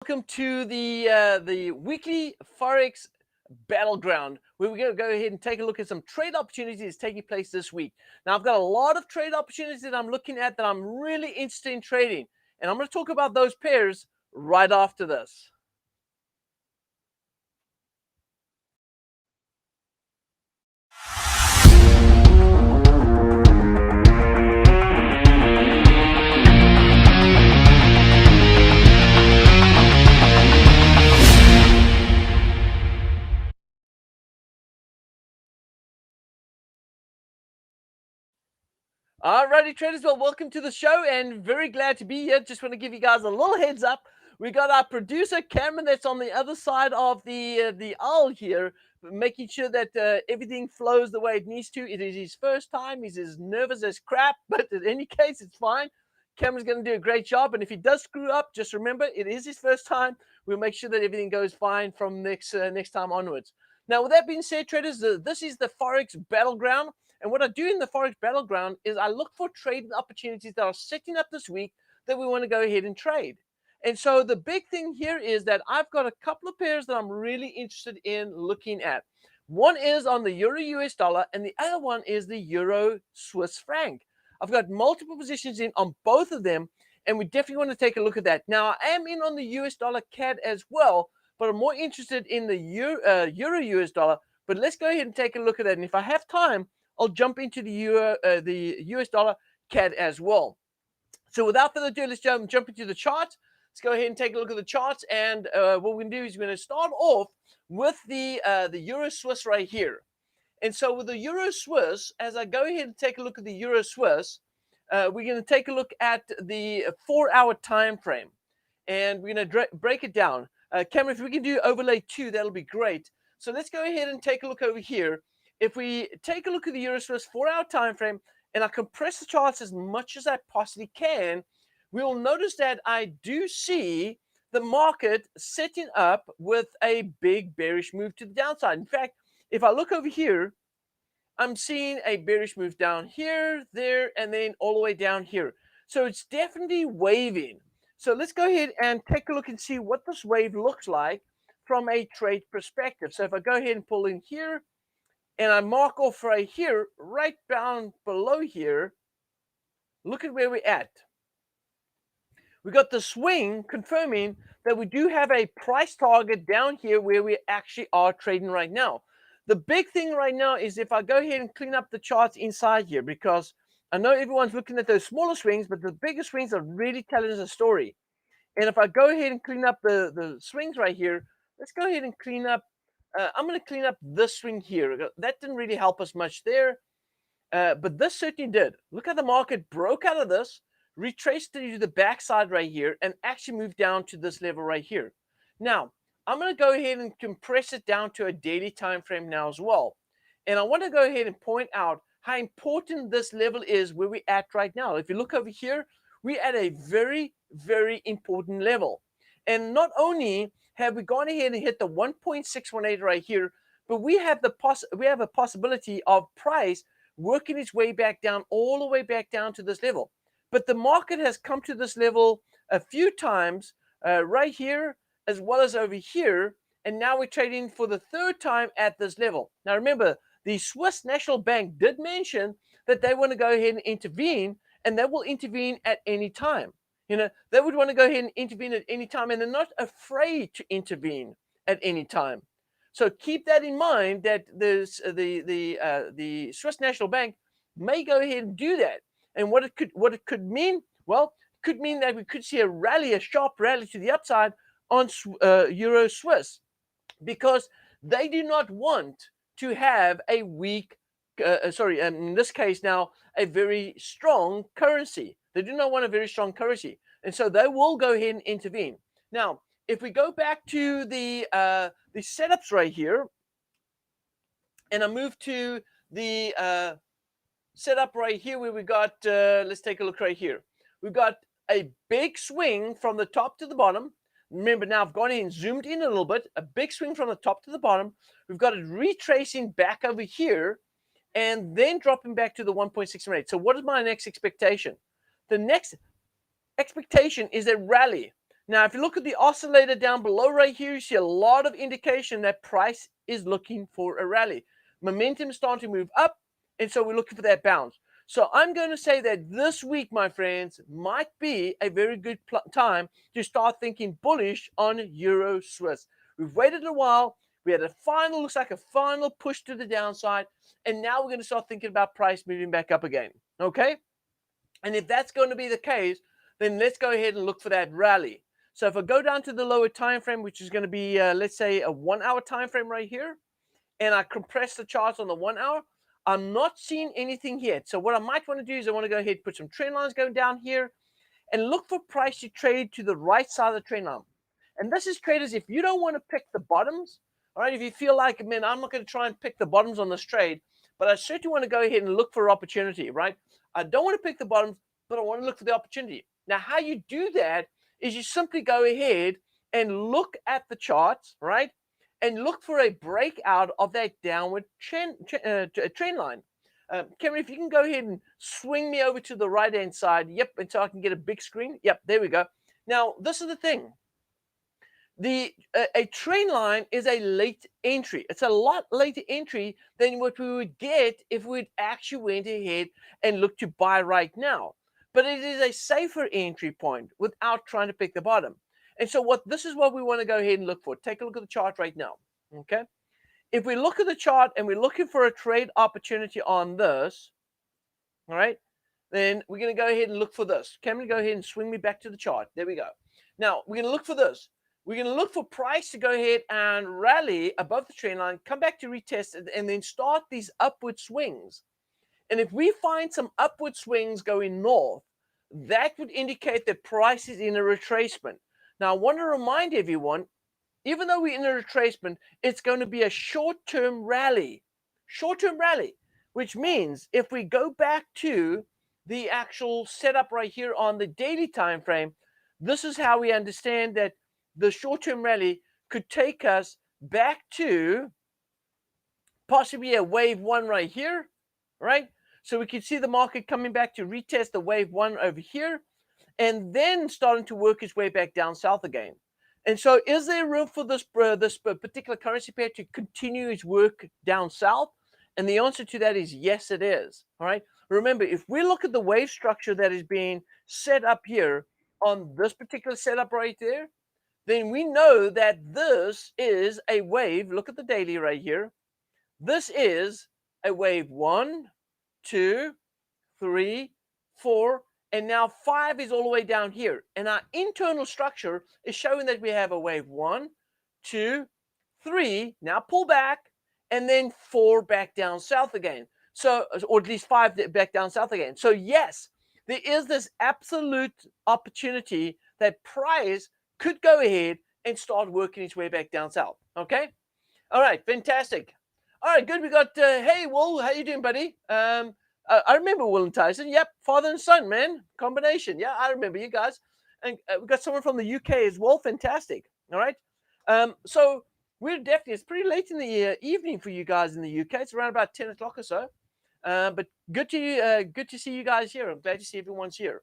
Welcome to the weekly Forex BattleGround, where we're going to go ahead and take a look at some trade opportunities taking place this week. Now, I've got a lot of trade opportunities that I'm looking at that I'm really interested in trading, and I'm going to talk about those pairs right after this. Alrighty, traders, well, welcome to the show, and very glad to be here. Just want to give you guys a little heads up. We got our producer Cameron that's on the other side of the aisle here, making sure that everything flows the way it needs to. It is his first time. He's as nervous as crap, but in any case, it's fine. Cameron's going to do a great job, and if he does screw up, just remember it is his first time. We'll make sure that everything goes fine from next time onwards. Now, with that being said, traders, this is the Forex Battleground. And what I do in the Forex Battleground is I look for trading opportunities that are setting up this week that we want to go ahead and trade. And so the big thing here is that I've got a couple of pairs that I'm really interested in looking at. One is on the Euro US dollar, and the other one is the Euro Swiss Franc. I've got multiple positions in on both of them, and we definitely want to take a look at that. Now, I am in on the US dollar CAD as well, but I'm more interested in the Euro US dollar. But let's go ahead and take a look at that. And if I have time, I'll jump into the US dollar CAD as well. So without further ado, let's jump into the chart. Let's go ahead and take a look at the charts. And what we're going to do is we're going to start off with the Euro Swiss right here. And so with the Euro Swiss, as I go ahead and take a look at the Euro Swiss, we're going to take a look at the 4-hour time frame. And we're going to break it down. Cameron, if we can do overlay 2, that'll be great. So let's go ahead and take a look over here. If we take a look at the Euro Swiss 4-hour time frame, and I compress the charts as much as I possibly can, we will notice that I do see the market setting up with a big bearish move to the downside. In fact, if I look over here, I'm seeing a bearish move down here, there, and then all the way down here. So it's definitely waving. So let's go ahead and take a look and see what this wave looks like from a trade perspective. So if I go ahead and pull in here, and I mark off right here, right down below here, look at where we're at. We got the swing confirming that we do have a price target down here where we actually are trading right now. The big thing right now is if I go ahead and clean up the charts inside here, because I know everyone's looking at those smaller swings, but the bigger swings are really telling us a story. And if I go ahead and clean up the swings right here, let's go ahead and clean up. I'm going to clean up this swing here. That didn't really help us much there, but this certainly did. Look how the market broke out of this, retraced to the backside right here, and actually moved down to this level right here. Now, I'm going to go ahead and compress it down to a daily time frame now as well. And I want to go ahead and point out how important this level is where we're at right now. If you look over here, we're at a very, very important level. And not only have we gone ahead and hit the 1.618 right here, but we have a possibility of price working its way back down, all the way back down to this level. But the market has come to this level a few times right here, as well as over here, and now we're trading for the third time at this level. Now remember, the Swiss National Bank did mention that they want to go ahead and intervene, and they will intervene at any time. You know, they would want to go ahead and intervene at any time, and they're not afraid to intervene at any time. So keep that in mind, that the Swiss National Bank may go ahead and do that. And what it could mean, well, it could mean that we could see a sharp rally to the upside on Euro Swiss, because they do not want to have a weak, in this case now, a very strong currency. They do not want a very strong currency. And so they will go ahead and intervene. Now, if we go back to the setups right here, and I move to the setup right here where we got, let's take a look right here. We've got a big swing from the top to the bottom. Remember, now I've gone in and zoomed in a little bit, a big swing from the top to the bottom. We've got it retracing back over here and then dropping back to the 1.618. So what is my next expectation? The next expectation is a rally. Now, if you look at the oscillator down below right here, you see a lot of indication that price is looking for a rally. Momentum is starting to move up, and so we're looking for that bounce. So I'm going to say that this week, my friends, might be a very good time to start thinking bullish on Euro Swiss. We've waited a while. We had a final, looks like a final push to the downside, and now we're going to start thinking about price moving back up again. Okay? And if that's going to be the case, then let's go ahead and look for that rally. So if I go down to the lower time frame, which is going to be, let's say, a 1 hour time frame right here, and I compress the charts on the 1 hour, I'm not seeing anything yet. So what I might want to do is I want to go ahead and put some trend lines going down here and look for price to trade to the right side of the trend line. And this is, traders, if you don't want to pick the bottoms, all right, if you feel like, man, I'm not going to try and pick the bottoms on this trade, but I certainly want to go ahead and look for opportunity, right? I don't want to pick the bottoms, but I want to look for the opportunity. Now, how you do that is you simply go ahead and look at the charts, right? And look for a breakout of that downward trend line. Cameron, if you can go ahead and swing me over to the right-hand side. Yep, and so I can get a big screen. Yep, there we go. Now, this is the thing. A trend line is a late entry. It's a lot later entry than what we would get if we actually went ahead and looked to buy right now. But it is a safer entry point without trying to pick the bottom. And so this is what we want to go ahead and look for. Take a look at the chart right now. Okay. If we look at the chart and we're looking for a trade opportunity on this, all right, then we're going to go ahead and look for this. Can we go ahead and swing me back to the chart? There we go. Now, we're going to look for this. We're going to look for price to go ahead and rally above the trend line, come back to retest it, and then start these upward swings. And if we find some upward swings going north, that would indicate that price is in a retracement. Now, I want to remind everyone, even though we're in a retracement, it's going to be a short-term rally. Short-term rally, which means if we go back to the actual setup right here on the daily time frame, this is how we understand that the short-term rally could take us back to possibly a wave one right here, right? So we can see the market coming back to retest the wave one over here, and then starting to work its way back down south again. And so is there room for this particular currency pair to continue its work down south? And the answer to that is yes, it is. All right. Remember, if we look at the wave structure that is being set up here on this particular setup right there, then we know that this is a wave. Look at the daily right here. This is a wave 1, 2, 3, 4, and now 5 is all the way down here. And our internal structure is showing that we have a wave 1, 2, 3, now pull back, and then 4 back down south again. So, or at least 5 back down south again. So yes, there is this absolute opportunity that price could go ahead and start working its way back down south. Okay. All right. Fantastic. All right. Good. We got, hey, Will, how you doing, buddy? I remember Will and Tyson. Yep. Father and son, man. Combination. Yeah. I remember you guys. And we got someone from the UK as well. Fantastic. All right. So we're definitely, it's pretty late in the evening for you guys in the UK. It's around about 10 o'clock or so. But good to see you guys here. I'm glad to see everyone's here.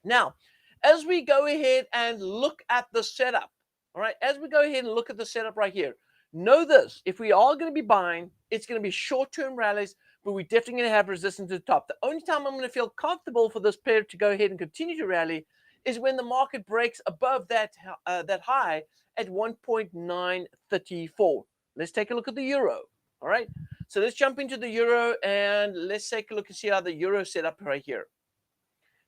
Now, as we go ahead and look at the setup, all right, as we go ahead and look at the setup right here, know this, if we are going to be buying, it's going to be short-term rallies, but we're definitely going to have resistance to the top. The only time I'm going to feel comfortable for this pair to go ahead and continue to rally is when the market breaks above that high at 1.934. Let's take a look at the euro, all right? So let's jump into the euro and let's take a look and see how the euro set up right here.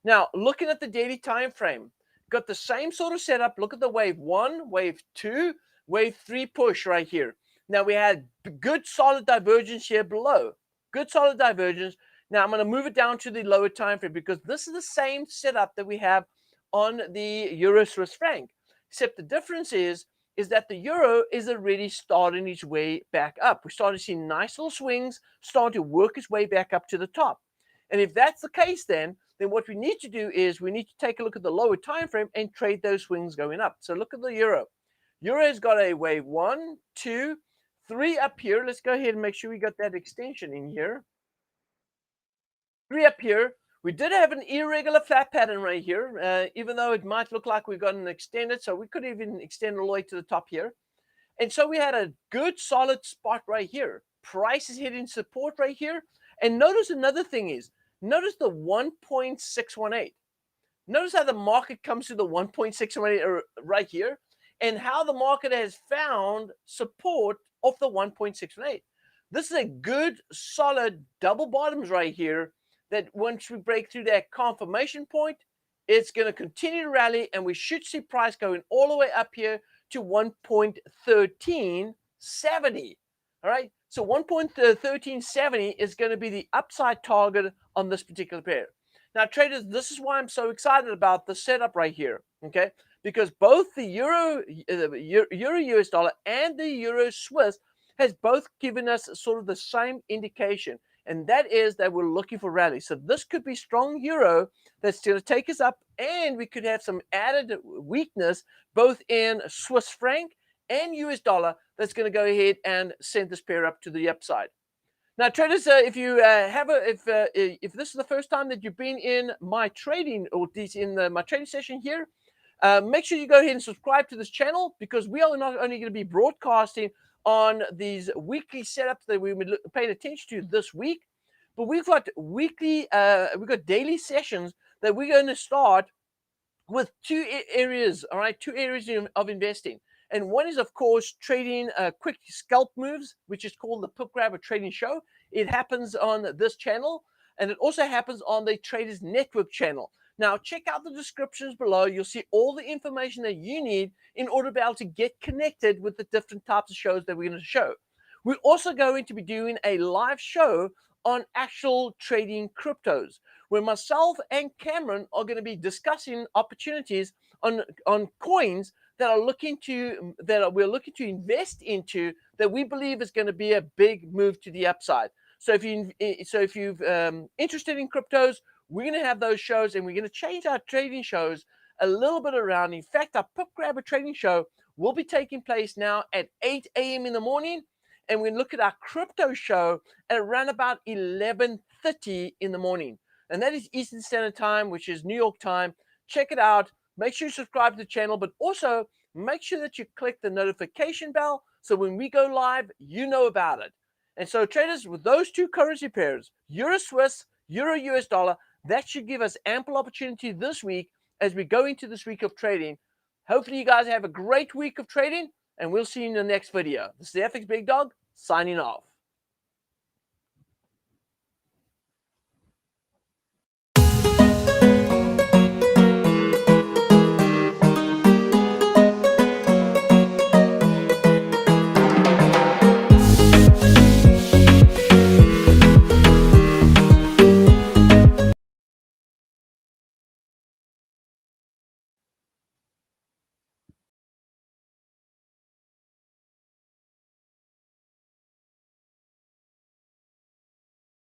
Now, looking at the daily time frame, got the same sort of setup. Look at the wave 1, wave 2, wave 3 push right here. Now, we had good solid divergence here below. Good solid divergence. Now, I'm going to move it down to the lower time frame because this is the same setup that we have on the Euro Swiss Franc. Except the difference is that the euro is already starting its way back up. We're starting to see nice little swings, starting to work its way back up to the top. And if that's the case, then what we need to do is we need to take a look at the lower time frame and trade those swings going up. So look at the euro. Euro's got a wave 1, 2, 3 up here. Let's go ahead and make sure we got that extension in here. 3 up here. We did have an irregular flat pattern right here, even though it might look like we've got an extended, so we could even extend all the way to the top here. And so we had a good solid spot right here. Price is hitting support right here. And notice another thing is, notice the 1.618. Notice how the market comes to the 1.618 right here, and how the market has found support of the 1.618. This is a good solid double bottoms right here that once we break through that confirmation point, it's going to continue to rally, and we should see price going all the way up here to 1.1370. All right, so 1.1370 is going to be the upside target on this particular pair. Now, traders, this is why I'm so excited about the setup right here, okay? Because both the Euro US dollar and the Euro Swiss has both given us sort of the same indication, and that is that we're looking for rally. So this could be strong Euro that's going to take us up, and we could have some added weakness both in Swiss Franc and US dollar that's going to go ahead and send this pair up to the upside. Now, traders, if you if this is the first time that you've been in my trading or my trading session here, make sure you go ahead and subscribe to this channel, because we are not only going to be broadcasting on these weekly setups that we've been paying attention to this week, but we've got daily sessions that we're going to start with two areas. All right, two areas of investing. And one is, of course, trading quick scalp moves, which is called the Pip Grabber Trading Show. It happens on this channel, and it also happens on the Traders Network channel. Now, check out the descriptions below. You'll see all the information that you need in order to be able to get connected with the different types of shows that we're going to show. We're also going to be doing a live show on actual trading cryptos, where myself and Cameron are going to be discussing opportunities on coins that we're looking to invest into, that we believe is going to be a big move to the upside. So if you're interested in cryptos, we're going to have those shows, and we're going to change our trading shows a little bit around. In fact, our Pip Grabber Trading Show will be taking place now at 8 a.m. in the morning, and we look at our crypto show at around about 11:30 in the morning, and that is Eastern Standard Time, which is New York time. Check it out. Make sure you subscribe to the channel, but also make sure that you click the notification bell so when we go live, you know about it. And so, traders, with those two currency pairs, Euro Swiss, Euro US dollar, that should give us ample opportunity this week as we go into this week of trading. Hopefully, you guys have a great week of trading, and we'll see you in the next video. This is FxBigDog signing off.